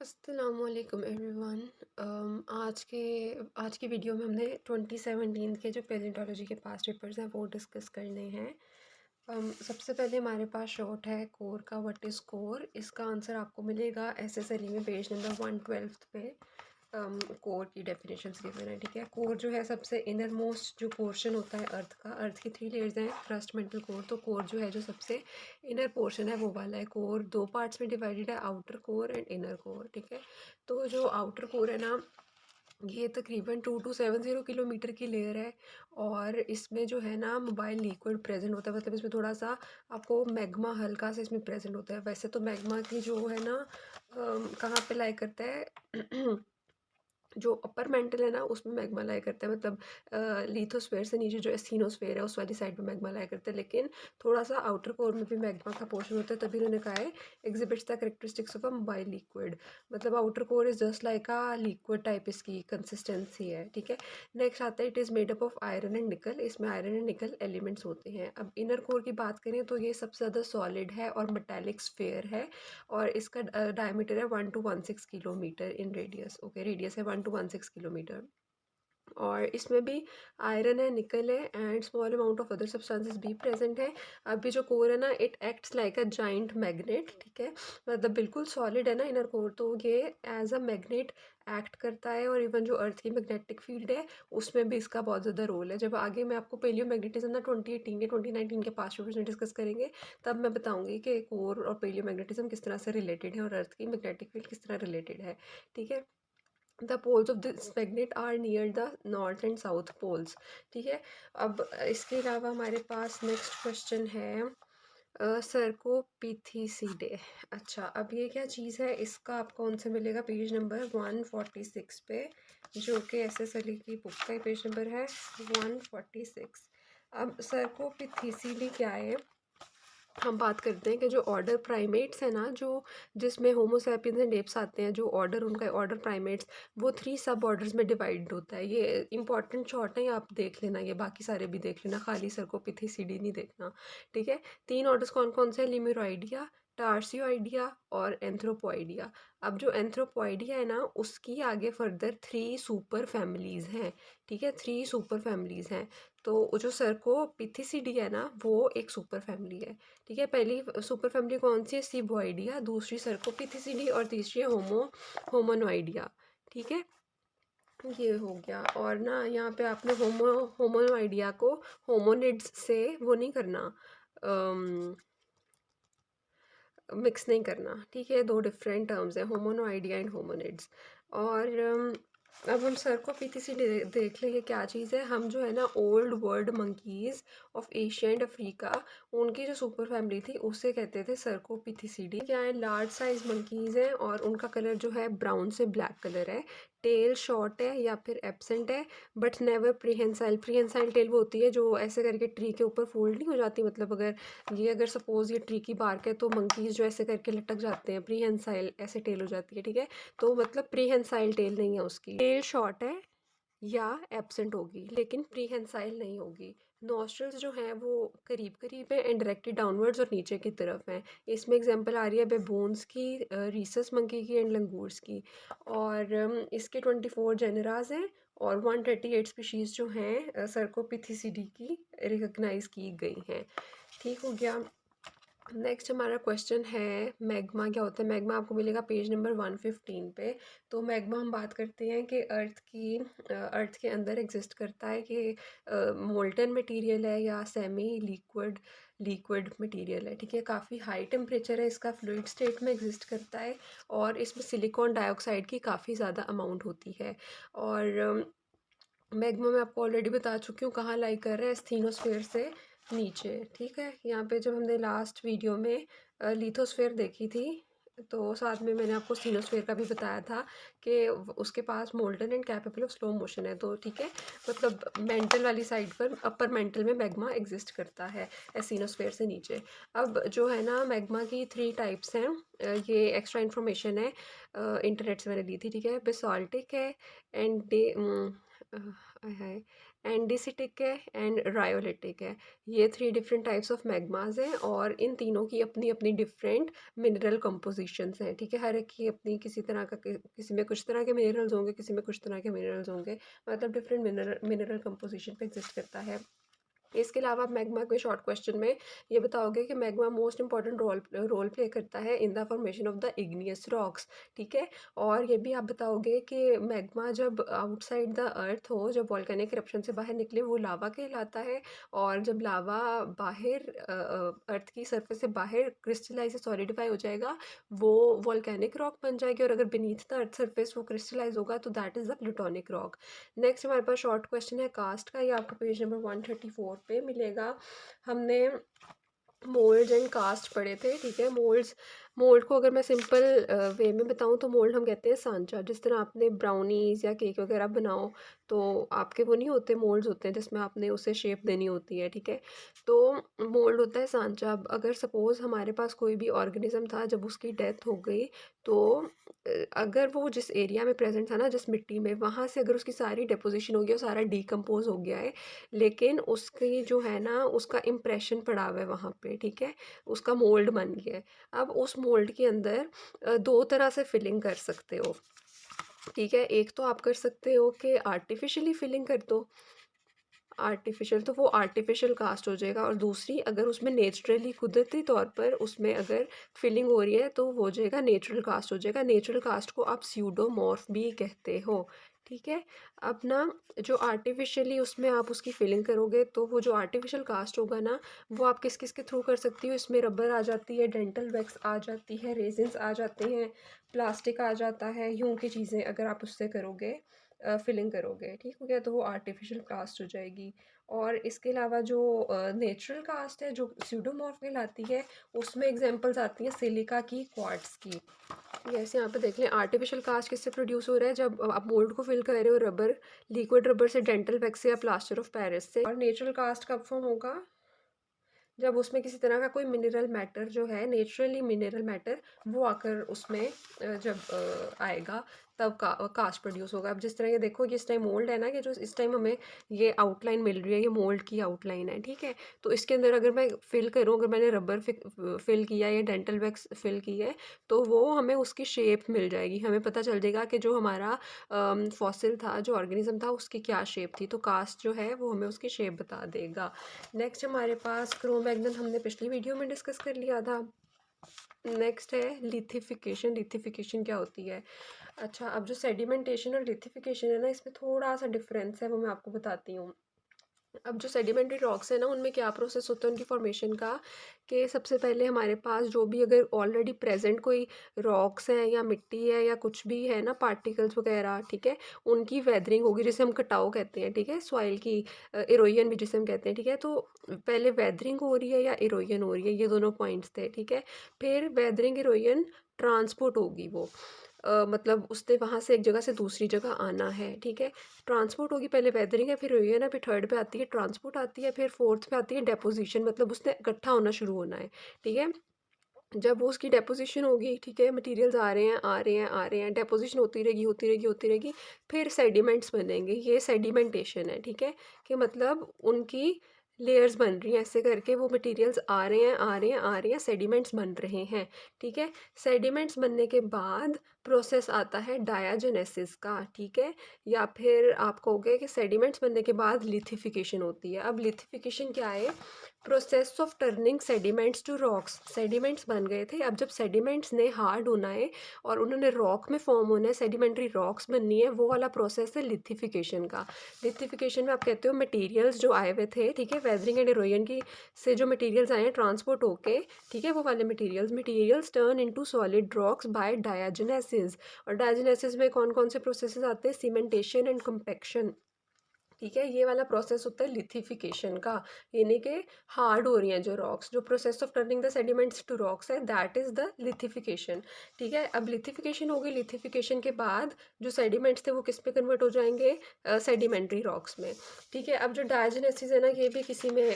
अस्सलामुअलैकुम एवरीवन। आज की वीडियो में हमने 2017 के जो पैलेंटोलॉजी के पास्ट पेपर्स हैं वो डिस्कस करने हैं। सबसे पहले हमारे पास शॉर्ट है कोर का। What is core? इसका आंसर आपको मिलेगा एसएसएलई में पेज नंबर 112 पे। कोर की डेफिनेशंस गिवन है, ठीक है। कोर जो है सबसे इनर मोस्ट जो पोर्शन होता है अर्थ का। अर्थ की 3 लेयर्स हैं, क्रस्ट, मेंटल, कोर। तो कोर जो है जो सबसे इनर पोर्शन है वो वाला है। कोर 2 पार्ट्स में डिवाइडेड है, outer core and inner core, ठीक है। तो जो आउटर कोर है ना, ये तकरीबन 2270 किलोमीटर की लेयर है और इसमें जो है ना मोबाइल लिक्विड प्रेजेंट होता है। मतलब इसमें थोड़ा सा आपको मैग्मा हल्का सा इसमें प्रेजेंट होता है। वैसे तो मैग्मा की जो है ना कहाँ पे लाई करता है जो अपर मेंटल है ना उसमें मैग्मा लाई करता है। मतलब लिथोस्फेयर से नीचे जो एस्थिनोस्फेयर है उस वाली साइड में मैग्मा लाई करता है, लेकिन थोड़ा सा आउटर कोर में भी मैग्मा का पोर्शन होता है। तभी उन्होंने कहा है exhibits the characteristics of a mobile liquid. मतलब outer core is just like a liquid type इसकी कंसिस्टेंसी है, ठीक है। नेक्स्ट आता है it is made up of iron and nickel. इसमें आयरन एंड निकल एलिमेंट्स होते हैं। अब इनर कोर की बात करें तो ये सबसे ज़्यादा सॉलिड है और मेटालिक स्फेयर है और इसका डायमीटर है 1 to 1.6 kilometre in radius. Okay, radius है 1 to 1.6 किलोमीटर। और इसमें भी आयरन है, निकल है and small amount of other substances भी प्रेजेंट है। अभी जो कोर है ना it acts like a giant magnet, ठीक है। मतलब बिल्कुल सॉलिड है ना इनर कोर, तो ये एज अ मैग्नेट एक्ट करता है। और इवन जो अर्थ की मैग्नेटिक फील्ड है उसमें भी इसका बहुत ज़्यादा रोल है। जब आगे मैं आपको पेलियो मैग्नेटिज्म ना 2018 के 2019 के पास्ट पेपर्स में डिस्कस करेंगे तब मैं बताऊंगी कि कोर और पेलियो मैग्नेटिज्म किस तरह से रिलेटेड है और अर्थ की मैग्नेटिक फील्ड किस तरह रिलेटेड है, ठीक है। The poles of this magnet are near the north and south poles, ठीक है। अब इसके अलावा हमारे पास नेक्स्ट क्वेश्चन है सर्कोपिथीसीडे। अच्छा, अब ये क्या चीज़ है, इसका आपको आंसर मिलेगा पेज नंबर 146 पे, जो कि एसएसएलई की बुक का पेज नंबर है 146। अब सर्कोपिथीसीडी क्या है, हम बात करते हैं कि जो ऑर्डर प्राइमेट्स है ना, जो जिसमें होमोसैपियंस एंड एप्स आते हैं, जो ऑर्डर उनका ऑर्डर प्राइमेट्स वो 3 सब ऑर्डर्स में डिवाइड होता है। ये इंपॉर्टेंट शॉर्ट है, ये आप देख लेना, ये बाकी सारे भी देख लेना, खाली सर्कोपिथीसीडी नहीं देखना, ठीक है। 3 ऑर्डर्स कौन कौन से हैं? लिम्यूरोइडिया, टार्सियोइडिया और एंथ्रोपोइडिया। अब जो एंथ्रोपोइडिया है ना उसकी आगे फर्दर 3 सुपर फैमिलीज़ हैं, ठीक है। 3 सुपर फैमिलीज़ हैं। तो जो सर्कोपिथीसीडी है ना वो एक सुपर फैमिली है, ठीक है। पहली सुपर फैमिली कौन सी है? सीबोइडिया, दूसरी सर्कोपिथिसिडी और तीसरी है होमोनोइडिया, ठीक है। ये हो गया। और ना यहाँ पे आपने होमोनोइडिया को होमोनिड्स से वो नहीं करना, मिक्स नहीं करना, ठीक है। 2 डिफरेंट टर्म्स हैं, होमोनोइडिया एंड होमोनिड्स। और अब हम सर्कोपिथिसिडी देख लें, ये क्या चीज़ है। हम जो है ना old world monkeys of Asia and Africa, उनकी जो सुपर फैमिली थी उसे कहते थे सर्कोपिथिसिडी। क्या है, लार्ज साइज मंकीज़ हैं और उनका कलर जो है ब्राउन से ब्लैक कलर है। टेल शॉर्ट है या फिर एब्सेंट है but never prehensile. Prehensile tail वो होती है जो ऐसे करके ट्री के ऊपर फोल्ड नहीं हो जाती। मतलब अगर सपोज ये ट्री की बार्क है तो मंकीज़ जो ऐसे करके लटक जाते हैं, प्रीहेंसाइल ऐसे टेल हो जाती है, ठीक है। तो मतलब प्रीहेंसाइल टेल नहीं है उसकी। टेल शॉर्ट है या एब्सेंट होगी लेकिन प्रीहेंसाइल नहीं होगी। नॉस्ट्रल्स जो हैं वो करीब करीब है एंड डायरेक्टेड डाउनवर्ड्स और नीचे की तरफ हैं। इसमें एग्जांपल आ रही है बेबून्स की, रीसस मंकी की एंड लंगूर्स की। और इसके 24 जेनराज हैं और 138 स्पीशीज़ जो हैं सर्कोपिथिसिडी की रिकग्नाइज की गई हैं, ठीक हो गया। नेक्स्ट हमारा क्वेश्चन है मैग्मा क्या होता है। मैग्मा आपको मिलेगा पेज नंबर 115 पे। तो मैग्मा हम बात करते हैं कि अर्थ के अंदर एग्जिस्ट करता है कि मोल्टन मटेरियल है या सेमी लिक्विड मटेरियल है, ठीक है। काफ़ी हाई टेम्परेचर है इसका, फ्लूइड स्टेट में एग्जिस्ट करता है और इसमें सिलिकॉन डाइऑक्साइड की काफ़ी ज़्यादा अमाउंट होती है। और मैग्मा मैं आपको ऑलरेडी बता चुकी हूँ कहाँ लाई कर रहा है, एस्थीनोस्फेयर से नीचे, ठीक है। यहाँ पे जब हमने लास्ट वीडियो में लिथोस्फेयर देखी थी तो साथ में मैंने आपको स्टीनोस्फेयर का भी बताया था कि उसके पास molten and capable of slow motion है। तो ठीक है, मतलब मेंटल वाली साइड पर अपर मेंटल में मैग्मा एग्जिस्ट करता है एस्टीनोस्फेयर से नीचे। अब जो है ना मैग्मा की 3 टाइप्स हैं। ये एक्स्ट्रा इन्फॉर्मेशन है, इंटरनेट से मैंने ली थी, ठीक है। बेसाल्टिक है, एंड है, एंडीसिटिक है एंड रायोलिटिक है। ये 3 डिफरेंट टाइप्स ऑफ मैग्मास हैं और इन तीनों की अपनी अपनी डिफरेंट मिनरल कंपोजिशंस हैं, ठीक है। हर एक की अपनी किसी तरह का किसी में कुछ तरह के मिनरल्स होंगे, किसी में कुछ तरह के मिनरल्स होंगे, मतलब डिफरेंट मिनरल कंपोजिशन पे एग्जिस्ट करता है। इसके अलावा आप मैग्मा के शॉर्ट क्वेश्चन में ये बताओगे कि magma most important role play करता है in the formation of the igneous rocks, ठीक है। और ये भी आप बताओगे कि मैग्मा जब आउटसाइड द अर्थ हो, जब वॉल्केनिक इरप्शन से बाहर निकले, वो लावा कहलाता है। और जब लावा बाहर अर्थ की सरफेस से बाहर क्रिस्टलाइज से सॉलिडिफाई हो जाएगा, वो वॉल्केनिक रॉक बन जाएगी। और अगर बीनीथ द अर्थ सरफेस वो क्रिस्टलाइज होगा तो that is the plutonic rock. Next हमारे पास शॉर्ट क्वेश्चन है कास्ट का, ये आपको पेज नंबर 134 पे मिलेगा। हमने मोल्ड्स एंड कास्ट पढ़े थे, ठीक है। मोल्ड को अगर मैं सिंपल वे में बताऊं तो मोल्ड हम कहते हैं सांचा। जिस तरह आपने ब्राउनीज या केक वगैरह बनाओ तो आपके वो नहीं होते, मोल्ड्स होते हैं जिसमें आपने उसे शेप देनी होती है, ठीक है। तो मोल्ड होता है सांचा। अब अगर सपोज़ हमारे पास कोई भी ऑर्गेनिज्म था, जब उसकी डेथ हो गई तो अगर वो जिस एरिया में प्रेजेंट था ना, जिस मिट्टी में, वहाँ से अगर उसकी सारी डिपोजिशन हो गई और सारा डिकम्पोज हो गया है, लेकिन उसकी जो है ना, उसका इम्प्रेशन पड़ा हुआ है वहाँ पे, ठीक है, उसका मोल्ड बन गया है। अब उस मोल्ड के अंदर दो तरह से फिलिंग कर सकते हो, ठीक है। एक तो आप कर सकते हो कि आर्टिफिशियली फिलिंग कर दो, आर्टिफिशियल, तो वो आर्टिफिशियल कास्ट हो जाएगा। और दूसरी, अगर उसमें नेचुरली कुदरती तौर पर उसमें अगर फिलिंग हो रही है तो वो हो जाएगा नेचुरल कास्ट हो जाएगा। नेचुरल कास्ट को आप स्यूडोमॉर्फ भी कहते हो, ठीक है। अब ना, जो आर्टिफिशियली उसमें आप उसकी फिलिंग करोगे तो वो जो आर्टिफिशियल कास्ट होगा ना, वो आप किस किस के थ्रू कर सकती हो। इसमें रबर आ जाती है, डेंटल वैक्स आ जाती है, रेजिन्स आ जाते हैं, प्लास्टिक आ जाता है, यूं की चीज़ें अगर आप उससे करोगे, फिलिंग करोगे, ठीक हो गया, तो वो आर्टिफिशियल कास्ट हो जाएगी। और इसके अलावा जो नेचुरल कास्ट है, जो स्यूडोमॉर्फ कहलाती है, उसमें एग्जांपल्स आती हैं सिलिका की, क्वार्ट्ज की। जैसे यहाँ पे देख लें, आर्टिफिशियल कास्ट किससे प्रोड्यूस हो रहा है, जब आप मोल्ड को फिल कर रहे हो रबर, लिक्विड रबर से, डेंटल वैक्स से या प्लास्टर ऑफ पेरिस से। और नेचुरल कास्ट कब फॉर्म होगा, जब उसमें किसी तरह का कोई मिनरल मैटर जो है, नेचुरली मिनरल मैटर, वो आकर उसमें जब आएगा, तब कास्ट प्रोड्यूस होगा। अब जिस तरह ये देखो, ये इस टाइम मोल्ड है ना, कि जो इस टाइम हमें ये आउटलाइन मिल रही है, ये मोल्ड की आउटलाइन है, ठीक है। तो इसके अंदर अगर मैं फिल करूँ, अगर मैंने रबर फिल किया या डेंटल वैक्स फिल की है, तो वो हमें उसकी शेप मिल जाएगी। हमें पता चल जाएगा कि जो हमारा फॉसिल था, जो ऑर्गेनिज्म था, उसकी क्या शेप थी। तो कास्ट जो है वो हमें उसकी शेप बता देगा। नेक्स्ट हमारे पास क्रोमैग्नन, हमने पिछली वीडियो में डिस्कस कर लिया था। नेक्स्ट है लिथिफिकेशन। लिथिफिकेशन क्या होती है? अच्छा, अब जो सेडिमेंटेशन और लिथिफिकेशन है ना, इसमें थोड़ा सा डिफरेंस है, वो मैं आपको बताती हूँ। अब जो सेडिमेंट्री रॉक्स है ना, उनमें क्या प्रोसेस होता है उनकी फॉर्मेशन का, कि सबसे पहले हमारे पास जो भी अगर ऑलरेडी प्रेजेंट कोई रॉक्स हैं या मिट्टी है या कुछ भी है ना, पार्टिकल्स वगैरह, ठीक है, उनकी वेदरिंग होगी, जिसे हम कटाव कहते हैं, ठीक है, सॉइल की, इरोजन भी जिसे हम कहते हैं, ठीक है। तो पहले वेदरिंग हो रही है या इरोजन हो रही है, ये दोनों पॉइंट्स थे, ठीक है। फिर वेदरिंग, इरोजन, ट्रांसपोर्ट होगी वो, मतलब उसने वहाँ से एक जगह से दूसरी जगह आना है, ठीक है। ट्रांसपोर्ट होगी, पहले वेदरिंग है, फिर इरोजन है, फिर थर्ड पे आती है ट्रांसपोर्ट आती है, फिर फोर्थ पे आती है डेपोजिशन, मतलब उसने इकट्ठा होना शुरू होना है, ठीक है। जब वो उसकी डेपोजिशन होगी, ठीक है, मटेरियल्स आ रहे हैं आ रहे हैं आ रहे हैं, डेपोजिशन होती रहेगी होती रहेगी होती रहेगी, फिर सेडिमेंट्स बनेंगे। ये सेडिमेंटेशन है, ठीक है, कि मतलब उनकी लेयर्स बन रही हैं, ऐसे करके वो मटेरियल्स आ रहे हैं आ रहे हैं आ रहे हैं, सेडिमेंट्स बन रहे हैं, ठीक है। सेडिमेंट्स बनने के बाद प्रोसेस आता है डायाजेनेसिस का, ठीक है। या फिर आप कहोगे कि सेडिमेंट्स बनने के बाद लिथिफिकेशन होती है। अब लिथिफिकेशन क्या है? Process of turning sediments to rocks. Sediments बन गए थे, अब जब सेडिमेंट्स ने हार्ड होना है और उन्होंने रॉक में फॉर्म होना है, सेडिमेंट्री रॉक्स बननी है, वो वाला प्रोसेस है लिथिफिकेशन का। लिथिफिकेशन में आप कहते हो मटेरियल्स जो आए हुए थे, ठीक है, वेदरिंग एंड इरोजन की से जो मटेरियल्स आए हैं ट्रांसपोर्ट होके, ठीक है, वो वाले materials turn into solid rocks by diagenesis. और डायाजेनेसिस में कौन कौन से प्रोसेसेस आते हैं? सीमेंटेशन एंड कंपैक्शन, ठीक है। ये वाला प्रोसेस होता है लिथिफिकेशन का, यानी कि हार्ड हो रही हैं जो रॉक्स, जो process of turning the sediments to rocks है, दैट इज द लिथिफिकेशन, ठीक है। अब लिथिफिकेशन हो गई, लिथिफिकेशन के बाद जो सेडिमेंट्स थे वो किस पे कन्वर्ट हो जाएंगे? सेडिमेंट्री रॉक्स में, ठीक है। अब जो डायजेनेसिस है ना, ये भी किसी में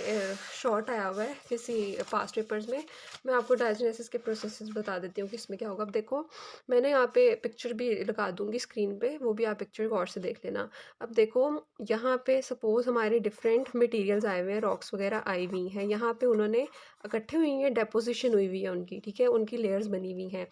शॉर्ट आया हुआ है किसी पास्ट पेपर्स में। मैं आपको डायजेनेसिस के प्रोसेसेस बता देती हूँ कि इसमें क्या होगा। अब देखो, मैंने यहाँ पे पिक्चर भी लगा दूंगी स्क्रीन पे, वो भी आप पिक्चर गौर से देख लेना। अब देखो, यहाँ पे सपोज़ हमारे डिफरेंट मटेरियल्स आए हुए हैं, रॉक्स वगैरह आई हुई हैं, यहाँ पे उन्होंने इकट्ठे हुई हैं, डेपोज़िशन हुई हुई है उनकी, ठीक है? उनकी लेयर्स बनी हुई हैं।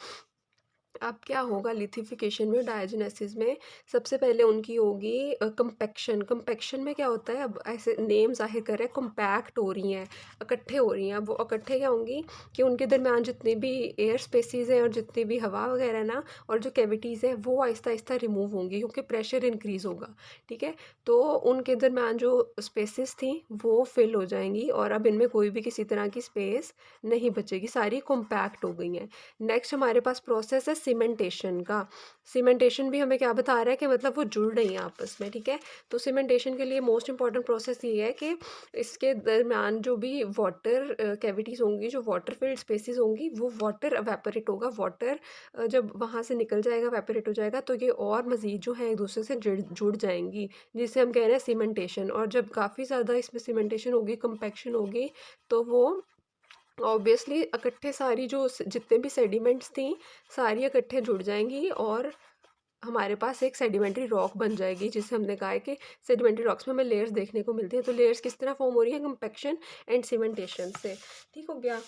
अब क्या होगा लिथिफिकेशन में, डायजोनेसिस में, सबसे पहले उनकी होगी कंपैक्शन। कंपैक्शन में क्या होता है, अब ऐसे नेम ज़ाहिर कर रहे हैं, कॉम्पैक्ट हो रही हैं, इकट्ठे हो रही हैं। अब वो इकट्ठे क्या होंगी कि उनके दरमियान जितने भी एयर स्पेसेस हैं और जितनी भी हवा वगैरह है ना, और जो कैविटीज़ हैं वो आहिस्ता आहिस्ता रिमूव होंगी क्योंकि प्रेशर इंक्रीज़ होगा, ठीक है? तो उनके दरमियान जो स्पेसेस थी वो फिल हो जाएंगी और अब इनमें कोई भी किसी तरह की स्पेस नहीं बचेगी, सारी कॉम्पैक्ट हो गई हैं। नेक्स्ट हमारे पास प्रोसेस है सीमेंटेशन का। सीमेंटेशन भी हमें क्या बता रहा है कि मतलब वो जुड़ रही हैं आपस में, ठीक है? तो सीमेंटेशन के लिए मोस्ट इंपॉर्टेंट प्रोसेस ये है कि इसके दरमियान जो भी वाटर कैविटीज़ होंगी, जो वाटर फिल्ड स्पेसेस होंगी, वो वाटर एवेपोरेट होगा। वाटर जब वहाँ से निकल जाएगा, एवेपोरेट हो जाएगा, तो ये और मज़ीद जो है एक दूसरे से जुड़ जुड़ जाएंगी, जिसे हम कह रहे हैं सीमेंटेशन। और जब काफ़ी ज़्यादा इसमें सीमेंटेशन होगी, कंपैक्शन होगी, तो वो ऑब्वियसली इकट्ठे सारी जो जितने भी सेडिमेंट्स थी सारी इकट्ठे जुड़ जाएंगी और हमारे पास एक सेडिमेंट्री रॉक बन जाएगी, जिसे हमने कहा है कि सेडिमेंट्री रॉक्स में हमें लेयर्स देखने को मिलती हैं। तो लेयर्स किस तरह फॉर्म हो रही है, कंपैक्शन एंड सीमेंटेशन से। ठीक हो गया।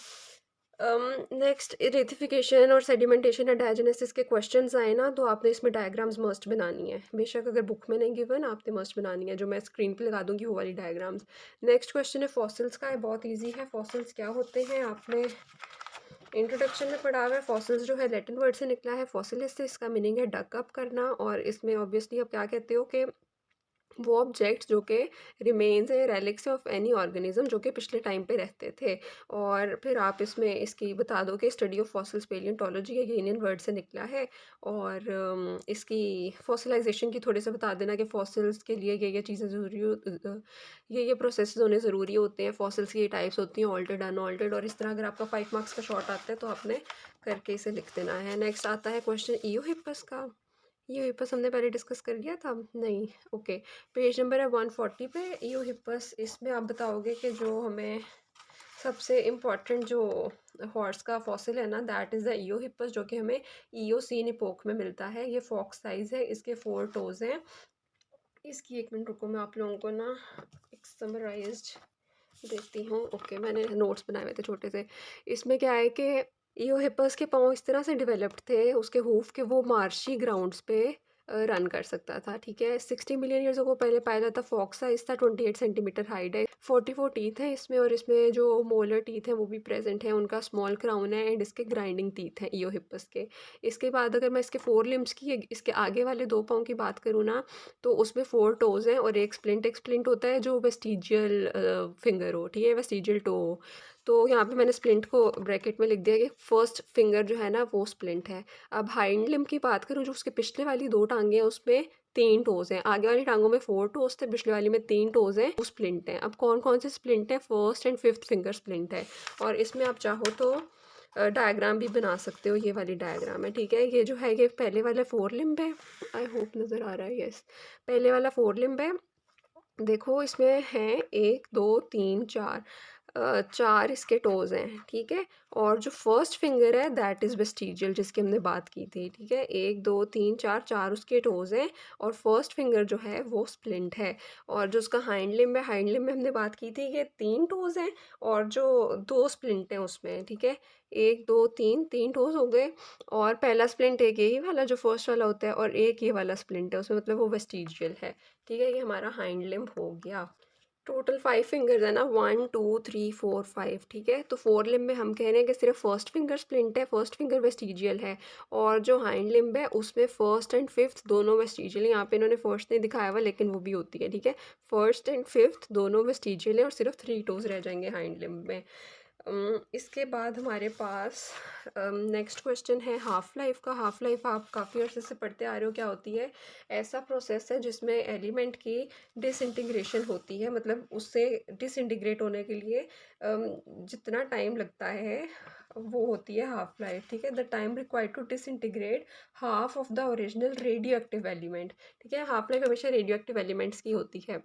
नेक्स्ट रेतिफिकेशन और सेडिमेंटेशन एंड डायजेनेसिस के क्वेश्चंस आए ना, तो आपने इसमें डायग्राम्स मस्ट बनानी है, बेशक अगर बुक में नहीं गिवन आपने मस्ट बनानी है, जो मैं स्क्रीन पे लगा दूंगी वो वाली डायग्राम्स। नेक्स्ट क्वेश्चन है फॉसिल्स का, है बहुत इजी है। फॉसिल्स क्या होते हैं आपने इंट्रोडक्शन में पढ़ा हुआ है। फॉसिल्स जो है लैटिन वर्ड से निकला है, फॉसिलिस से, इसका मीनिंग है डक अप करना। और इसमें ऑब्वियसली आप क्या कहते हो कि वो ऑब्जेक्ट्स जो कि रिमेन्स है, रेलिक्स ऑफ एनी ऑर्गेनिज्म जो कि पिछले टाइम पे रहते थे। और फिर आप इसमें इसकी बता दो कि स्टडी ऑफ फॉसिल्स पेलियोंटोलॉजी ये इंडियन वर्ड से निकला है। और इसकी फॉसिलाइजेशन की थोड़े से बता देना कि फॉसिल्स के लिए ये चीज़ें ज़रूरी ये प्रोसेस होने ज़रूरी होते हैं। फॉसिल्स की ये टाइप्स होती हैं, ऑल्टर्ड, अनऑल्टर्ड। और इस तरह अगर आपका 5 मार्क्स का शॉर्ट आता है तो आपने करके इसे लिख देना है। नेक्स्ट आता है क्वेश्चन ईओहिपस का। ईओहिपस हमने पहले डिस्कस कर लिया था, नहीं? ओके। पेज नंबर है 140 पे ईओहिपस। इसमें आप बताओगे कि जो हमें सबसे इम्पॉर्टेंट जो हॉर्स का फॉसिल है ना, दैट इज़ द ईओहिपस, जो कि हमें ईओसीन इपोक में मिलता है। ये फॉक्स साइज है, इसके 4 टोज हैं। इसकी 1 मिनट रुको, मैं आप लोगों को ना एक समराइज्ड देती हूँ। ओके, मैंने नोट्स बनाए हुए थे छोटे से। इसमें क्या है कि ईओहिपस के पाँव इस तरह से डेवलप्ड थे, उसके हूफ के, वो मार्शी ग्राउंड्स पे रन कर सकता था, ठीक है? 60 मिलियन ईयर्स को पहले पाया जाता। फॉक्स साइज था 28 सेंटीमीटर हाइट है, 44 टीथ हैं इसमें। और इसमें जो मोलर टीथ हैं वो भी प्रेजेंट हैं, उनका स्मॉल क्राउन है एंड इसके ग्राइंडिंग टीथ हैं ईओहिपस के। इसके बाद अगर मैं इसके 4 लिम्स की, इसके आगे वाले 2 पाँव की बात करूँ ना, तो उसमें 4 टोज़ हैं और एक स्प्लिंट। एक स्प्लिंट होता है जो वेस्टिजियल फिंगर हो, ठीक है, वेस्टिजियल टो हो। तो यहाँ पे मैंने स्प्लिंट को ब्रैकेट में लिख दिया कि फर्स्ट फिंगर जो है ना वो स्प्लिंट है। अब हाइंड लिम्ब की बात करूँ, जो उसके पिछले वाली 2 टांगे हैं उसमें 3 टोज़ हैं। आगे वाली टांगों में 4 टोज़ थे, पिछले वाली में 3 टोज़ हैं, वो स्प्लिंट हैं। अब कौन कौन से स्प्लिंट हैं? First and fifth finger splint है। और इसमें आप चाहो तो डायग्राम भी बना सकते हो, ये वाली डायग्राम है, ठीक है? ये जो है ये पहले वाला 4 लिम्ब है, आई होप नज़र आ रहा है, यस। पहले वाला 4 लिम्ब है, देखो इसमें हैं 1 2 3 4, 4 इसके टोज़ हैं, ठीक है? और जो फर्स्ट फिंगर है दैट इज़ वेस्टिजियल, जिसकी हमने बात की थी, ठीक है? 1 2 3 4, 4 उसके टोज़ हैं और फर्स्ट फिंगर जो है वो स्प्लिंट है। और जो उसका हाइंड लिम्ब है, हाइंड लिम्ब में हमने बात की थी कि 3 टोज़ हैं और जो 2 स्प्लिंट हैं उसमें, ठीक है? 1 2 3, 3 टोज़ हो गए। और पहला स्प्लिंट एक यही वाला जो फर्स्ट वाला होता है और एक ये वाला स्प्लिंट है उसमें, मतलब वो वेस्टिजियल है, ठीक है? ये हमारा हाइंड लिम्ब हो गया। टोटल 5 फिंगर्स है ना, 1 2 3 4 5, ठीक है? तो 4 लिम्ब में हम कह रहे हैं कि सिर्फ फर्स्ट फिंगर स्प्लिंट है, फर्स्ट फिंगर वेस्टिजियल है। और जो हाइंड लिम्ब है उसमें फर्स्ट एंड फिफ्थ दोनों वेस्टिजियल है। यहाँ पे इन्होंने फर्स्ट नहीं दिखाया हुआ लेकिन वो भी होती है, ठीक है? फर्स्ट एंड फिफ्थ दोनों वेस्टिजियल है और सिर्फ 3 टोज रह जाएंगे हाइंड लिम्ब में। इसके बाद हमारे पास नेक्स्ट क्वेश्चन है हाफ लाइफ का। हाफ लाइफ आप काफ़ी अर्से से पढ़ते आ रहे हो, क्या होती है? ऐसा प्रोसेस है जिसमें एलिमेंट की डिसइंटीग्रेशन होती है, मतलब उससे डिसइंटीग्रेट होने के लिए जितना टाइम लगता है वो होती है हाफ लाइफ, ठीक है? The time required to disintegrate half of the original radioactive element, ठीक है? हाफ लाइफ हमेशा रेडियो एक्टिव एलिमेंट्स की होती है।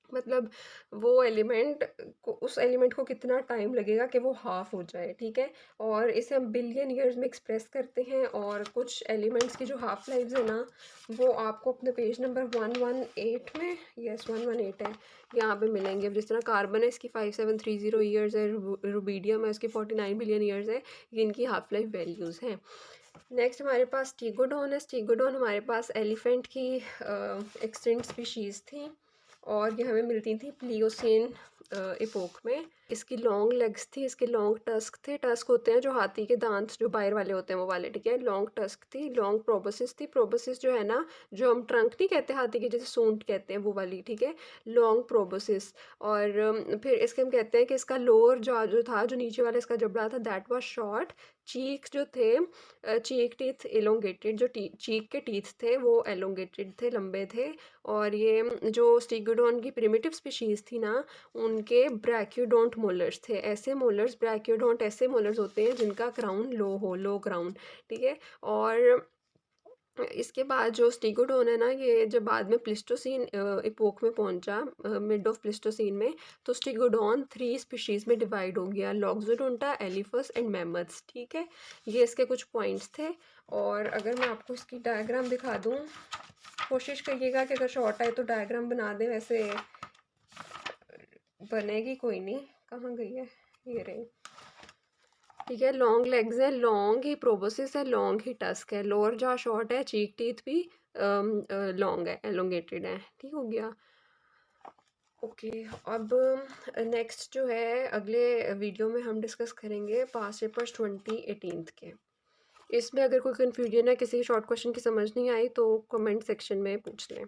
मतलब वो एलिमेंट को उस एलिमेंट को कितना टाइम लगेगा कि वो हाफ हो जाए, ठीक है। और इसे हम बिलियन ईयर्स में एक्सप्रेस करते हैं। और कुछ एलिमेंट्स की जो हाफ लाइफ्स है ना, वो आपको अपने पेज नंबर 118 में, यस 118 है, यहाँ पे मिलेंगे। जिस तरह कार्बन है इसकी 5730 ईयर्स है, रुबीडियम है उसकी 49 बिलियन ईयर्स है। ये इनकी हाफ लाइफ वैल्यूज़ हैं। नेक्स्ट हमारे पास स्टीगोडॉन है। स्टीगोडॉन हमारे पास एलिफेंट की एक्सटिंक्ट स्पीशीज़ थी, और ये हमें मिलती थी प्लियोसीन इपोक में। इसकी लॉन्ग लेग्स थी, इसके लॉन्ग टस्क थे। टस्क होते हैं जो हाथी के दांत जो बाहर वाले होते हैं वो वाले, ठीक है। लॉन्ग टस्क थी, लॉन्ग प्रोबोसिस थी। प्रोबोसिस जो है ना, जो हम ट्रंक नहीं कहते हाथी की, जैसे सूंड कहते हैं वो वाली, ठीक है। Long proboscis. और फिर इसके हम कहते हैं कि इसका लोअर जॉ जो था, जो नीचे वाला इसका जबड़ा था, दैट वाज शॉर्ट। चीक जो थे, चीक टीथ एलोंगेटेड, जो चीक के टीथ थे वो एलोंगेटेड थे, लंबे थे। और ये जो स्टीगोडॉन की प्रिमिटिव स्पीशीज़ थी ना, उनके ब्रैक्योडोंट मोलर्स थे। ऐसे मोलर्स, ब्रैक्योडोंट ऐसे मोलर्स होते हैं जिनका क्राउन लो हो, लो क्राउन, ठीक है। और इसके बाद जो स्टीगोडोन है ना, ये जब बाद में प्लिस्टोसीन इपोक में पहुंचा, मिड ऑफ प्लिस्टोसीन में, तो स्टीगोडोन 3 स्पीशीज़ में डिवाइड हो गया, लॉक्सोडोंटा, एलिफस एंड मैमथ्स, ठीक है। ये इसके कुछ पॉइंट्स थे। और अगर मैं आपको इसकी डायग्राम दिखा दूँ, कोशिश करिएगा कि अगर शॉर्ट आए तो डायग्राम बना दें, वैसे बनेगी कोई नहीं। कहाँ गई है, ये रही, ठीक है। लॉन्ग लेग्स है, लॉन्ग ही प्रोबोसिस है, लॉन्ग ही टस्क है। लोअर जॉ शॉर्ट है, चीक टीथ भी लॉन्ग है, एलोंगेटेड है, ठीक हो गया। ओके, अब नेक्स्ट जो है अगले वीडियो में हम डिस्कस करेंगे पास्ट पेपर्स 2018 के। इसमें अगर कोई कन्फ्यूजन है, किसी शॉर्ट क्वेश्चन की समझ नहीं आई, तो कमेंट सेक्शन में पूछ लें।